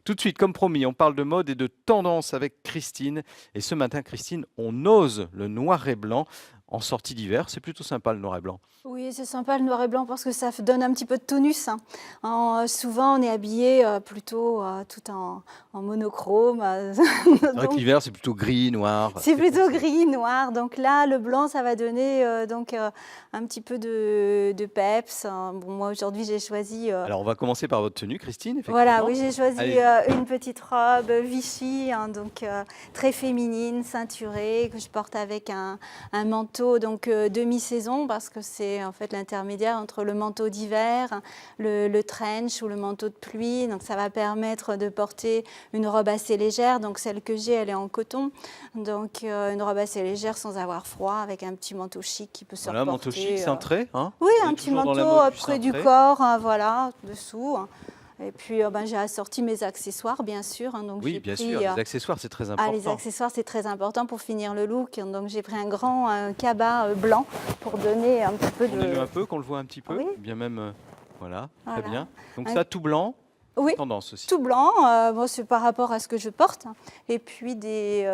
Tout de suite, comme promis, on parle de mode et de tendance avec Christine. Et ce matin, Christine, on ose le noir et blanc en sortie d'hiver. C'est plutôt sympa le noir et blanc. Oui, c'est sympa le noir et blanc parce que ça donne un petit peu de tonus, hein. Souvent, on est habillé plutôt tout en monochrome. C'est vrai que Donc, l'hiver, c'est plutôt gris, noir, c'est très plutôt foncé. gris, noir. Donc là, le blanc, ça va donner un petit peu de peps, hein. Bon, moi, aujourd'hui, j'ai choisi. Alors, on va commencer par votre tenue, Christine, Voilà, effectivement. oui, j'ai choisi Allez-y. une petite robe Vichy, hein, donc très féminine, ceinturée, que je porte avec un manteau donc demi-saison parce que c'est en fait l'intermédiaire entre le manteau d'hiver, le trench ou le manteau de pluie. Donc ça va permettre de porter une robe assez légère. Donc celle que j'ai, elle est en coton. Donc une robe assez légère sans avoir froid avec un petit manteau chic qui peut se Voilà, manteau chic, reporter. cintré, hein. Oui, On un est petit toujours dans la manteau mode du près du cintré. corps, hein, voilà, dessous, hein. Et puis j'ai assorti mes accessoires, bien sûr, hein, donc Oui, j'ai bien sûr, pris les accessoires, c'est très les important. accessoires, c'est très important pour finir le look. Donc j'ai pris un grand cabas blanc pour donner un petit peu Tournez-le de... un peu, qu'on le voit un petit peu. Oui, Bien même, voilà, très voilà. bien. Donc Un- ça, tout blanc, Oui, tendance aussi. tout blanc, bon, c'est par rapport à ce que je porte, hein. Et puis des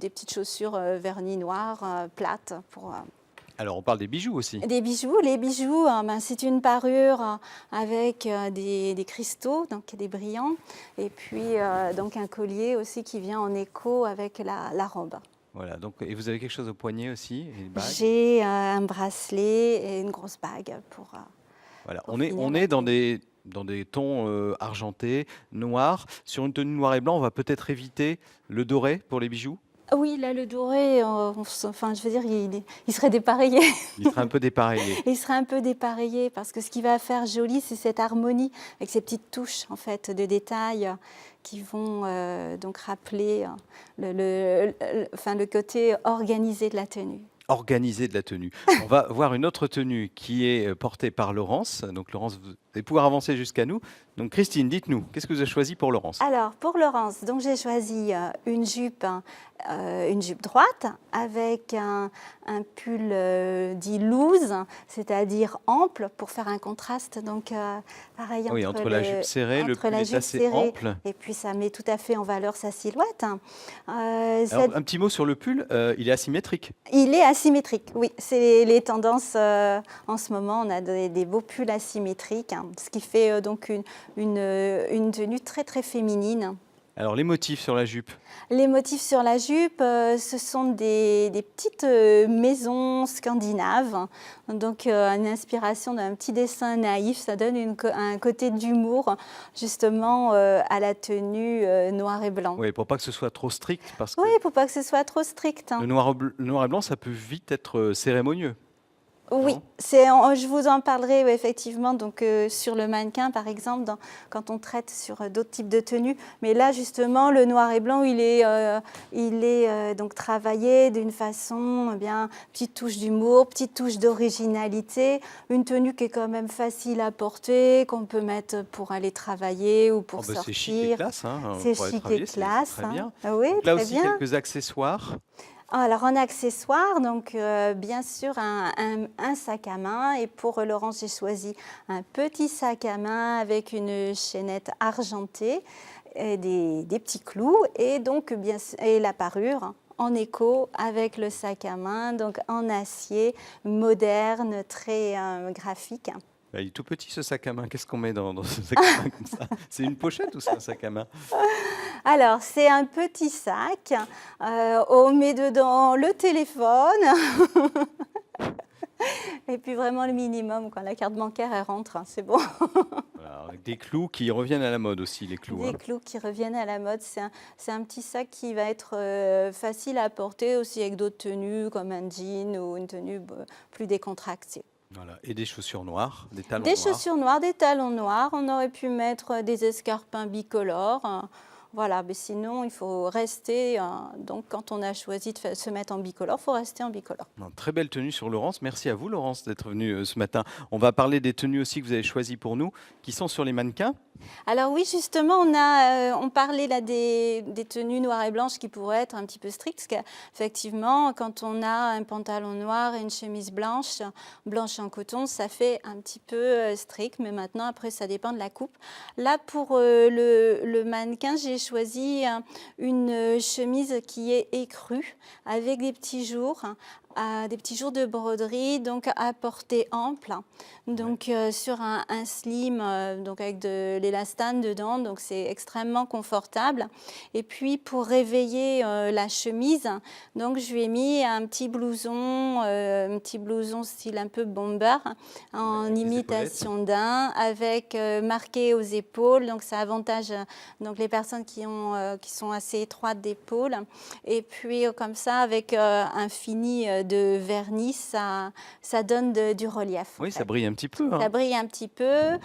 petites chaussures vernis noir, plates, pour... Alors, on parle des bijoux aussi. Des bijoux, les bijoux, c'est une parure avec des cristaux, donc des brillants, et puis donc un collier aussi qui vient en écho avec la robe. Voilà, donc, et vous avez quelque chose au poignet aussi, et une bague. J'ai un bracelet et une grosse bague Voilà, pour on finir la est tenue. dans des tons argentés, noirs. Sur une tenue noir et blanc, on va peut-être éviter le doré pour les bijoux. Oui, là, le doré, enfin, je veux dire, il serait dépareillé. Il sera un peu dépareillé. Il serait un peu dépareillé parce que ce qui va faire joli, c'est cette harmonie avec ces petites touches en fait de détails qui vont donc rappeler enfin, le côté organisé de la tenue. Organisé de la tenue. On va voir une autre tenue qui est portée par Laurence. Donc Laurence, vous allez pouvoir avancer jusqu'à nous. Donc Christine, dites-nous, qu'est-ce que vous avez choisi pour Laurence? Alors pour Laurence, donc j'ai choisi une jupe droite avec un pull dit loose, c'est-à-dire ample pour faire un contraste. Donc pareil Oui, entre la jupe serrée, le entre pull la est jupe assez serrée ample. et puis ça met tout à fait en valeur sa silhouette. Alors un petit mot sur le pull, il est asymétrique. Il est asymétrique, oui. C'est les tendances en ce moment. On a des beaux pulls asymétriques, hein, ce qui fait donc une tenue très très féminine. Alors les motifs sur la jupe. Les motifs sur la jupe, ce sont des petites maisons scandinaves. Donc une inspiration d'un petit dessin naïf. Ça donne un côté d'humour justement à la tenue noir et blanc. Oui, pour pas que ce soit trop strict, parce Oui, que il ne faut pas que ce soit trop strict, hein. le noir et blanc, ça peut vite être cérémonieux, Oui, non? je vous en parlerai ouais, effectivement donc, sur le mannequin par exemple, quand on traite sur d'autres types de tenues. Mais là justement, le noir et blanc, il est donc travaillé d'une façon, bien, petite touche d'humour, petite touche d'originalité, une tenue qui est quand même facile à porter, qu'on peut mettre pour aller travailler ou Oh pour bah, c'est chic et sortir. classe, hein, C'est pour aller chic et travailler, c'est classe, très hein. bien. Oui, Donc là très aussi, bien. quelques accessoires. Alors en accessoire, donc bien sûr un sac à main, et pour Laurence j'ai choisi un petit sac à main avec une chaînette argentée et des petits clous, et donc et la parure en écho avec le sac à main, donc en acier moderne, très graphique. Bah, il est tout petit ce sac à main. Qu'est-ce qu'on met dans ce sac à main comme ça? C'est une pochette ou c'est un sac à main? Alors c'est un petit sac, on met dedans le téléphone. Et puis vraiment le minimum, quand la carte bancaire elle rentre, hein, c'est bon. Voilà, avec des clous qui reviennent à la mode aussi, les clous, Des hein. clous qui reviennent à la mode, c'est un petit sac qui va être facile à porter aussi avec d'autres tenues comme un jean ou une tenue plus décontractée. Voilà, et des chaussures noires, des talons Des noirs. chaussures noires, des talons noirs, on aurait pu mettre des escarpins bicolores, hein. Voilà, mais sinon, il faut rester, donc quand on a choisi de se mettre en bicolore, il faut rester en bicolore. Très belle tenue sur Laurence. Merci à vous, Laurence, d'être venue ce matin. On va parler des tenues aussi que vous avez choisies pour nous, qui sont sur les mannequins. Alors oui, justement, on parlait là des tenues noires et blanches qui pourraient être un petit peu strictes, parce qu'effectivement, quand on a un pantalon noir et une chemise blanche, blanche en coton, ça fait un petit peu strict, mais maintenant, après, ça dépend de la coupe. Là, pour le mannequin, j'ai choisi une chemise qui est écrue, avec des petits jours, de broderie, donc à portée ample, donc sur un slim, donc avec de l'élastane dedans, donc c'est extrêmement confortable. Et puis pour réveiller la chemise, donc je lui ai mis un petit blouson style un peu bomber, en imitation d'un, avec marqué aux épaules, donc ça avantage donc les personnes qui sont assez étroites d'épaules. Et puis comme ça, avec un fini de vernis, ça donne du relief. Oui, ça brille un petit peu. Ça brille un petit peu.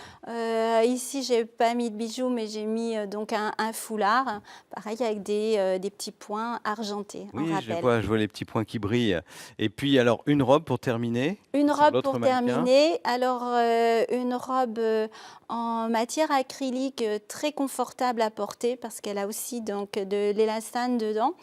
Ici, j'ai pas mis de bijoux, mais j'ai mis donc un foulard, pareil avec des petits points argentés. Oui, en rappel. je vois les petits points qui brillent. Et puis, alors, une robe pour terminer. Une sur robe l'autre pour mannequin. terminer. Alors, une robe en matière acrylique très confortable à porter parce qu'elle a aussi donc de l'élastane dedans.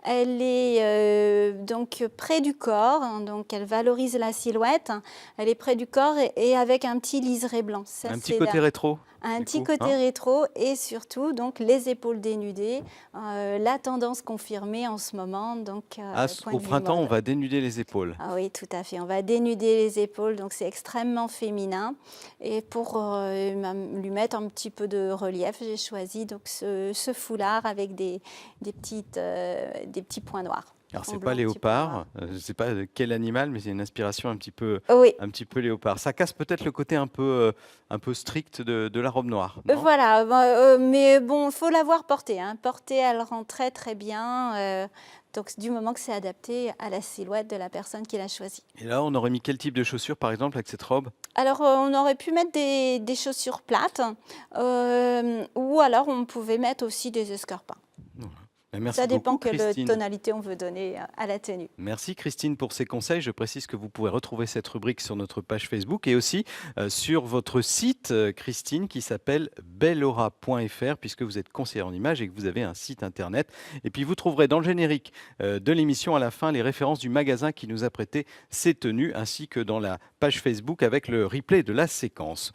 Elle est donc près du corps, hein, donc elle valorise la silhouette. Elle est près du corps et avec un petit liseré blanc. Ça, Un petit côté rétro. un du petit coup, côté hein. rétro et surtout donc les épaules dénudées, la tendance confirmée en ce moment. Donc, point Au de vue printemps, on mode. va dénuder les épaules. Ah oui, tout à fait. On va dénuder les épaules, donc c'est extrêmement féminin. Et pour lui mettre un petit peu de relief, j'ai choisi donc ce foulard avec des petits points noirs. Alors, En c'est blanc, pas petit point léopard, noir. je ne sais pas de quel animal, mais c'est une inspiration Oui. un petit peu léopard. Ça casse peut-être le côté un peu strict de la robe noire, non? Voilà, mais bon, il faut l'avoir portée, hein. Portée, elle rend très très bien, donc du moment que c'est adapté à la silhouette de la personne qui l'a choisie. Et là, on aurait mis quel type de chaussures, par exemple, avec cette robe? Alors, on aurait pu mettre des chaussures plates, ou alors on pouvait mettre aussi des escarpins. Voilà. Merci Ça dépend beaucoup, quelle Christine. tonalité on veut donner à la tenue. Merci Christine pour ces conseils. Je précise que vous pouvez retrouver cette rubrique sur notre page Facebook et aussi sur votre site, Christine, qui s'appelle bellora.fr, puisque vous êtes conseillère en images et que vous avez un site internet. Et puis vous trouverez dans le générique de l'émission à la fin les références du magasin qui nous a prêté ces tenues, ainsi que dans la page Facebook avec le replay de la séquence.